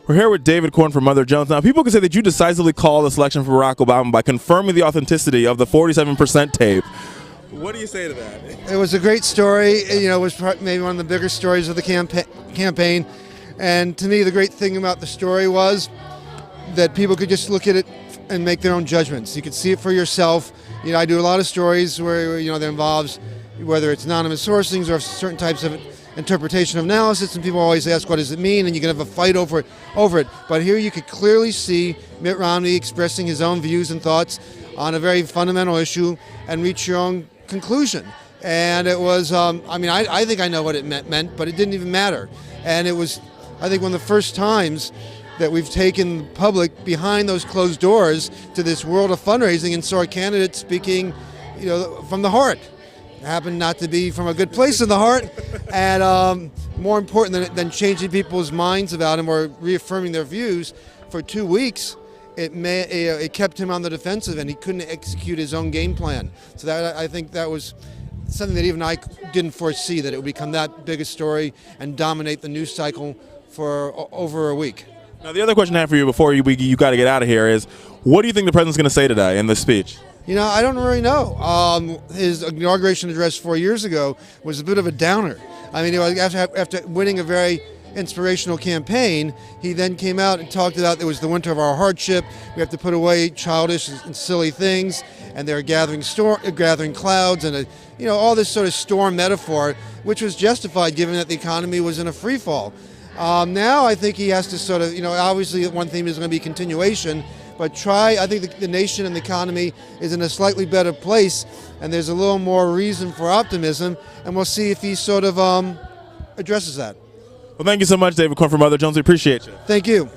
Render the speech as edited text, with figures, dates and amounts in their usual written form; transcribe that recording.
We're here with David Corn from Mother Jones. Now, people can say that you decisively called the selection for Barack Obama by confirming the authenticity of the 47% tape. What do you say to that? It was a great story. You know, it was maybe one of the bigger stories of the campaign. And to me, the great thing about the story was that people could just look at it and make their own judgments. You could see it for yourself. You know, I do a lot of stories where, you know, that involves whether it's anonymous sourcings or certain types of interpretation of analysis, and people always ask, what does it mean? And you can have a fight over it. But here you could clearly see Mitt Romney expressing his own views and thoughts on a very fundamental issue and reach your own conclusion. And it was, I think I know what it meant, but it didn't even matter. And it was, I think, one of the first times that we've taken the public behind those closed doors to this world of fundraising and saw a candidate speaking, you know, from the heart. It happened not to be from a good place in the heart, and more important than changing people's minds about him or reaffirming their views, for 2 weeks, it kept him on the defensive, and he couldn't execute his own game plan. So that, I think that was something that even I didn't foresee, that it would become that big a story and dominate the news cycle for over a week. Now, the other question I have for you before you got to get out of here is, what do you think the president's going to say today in this speech? You know, I don't really know. His inauguration address 4 years ago was a bit of a downer. I mean, after winning a very inspirational campaign, he then came out and talked about it was the winter of our hardship. We have to put away childish and silly things, and they're gathering clouds, and all this sort of storm metaphor, which was justified given that the economy was in a free fall. Now I think he has to sort of, obviously one theme is going to be continuation, but I think the nation and the economy is in a slightly better place, and there's a little more reason for optimism, and we'll see if he sort of addresses that. Well, thank you so much, David Corn from Mother Jones. We appreciate you. Thank you.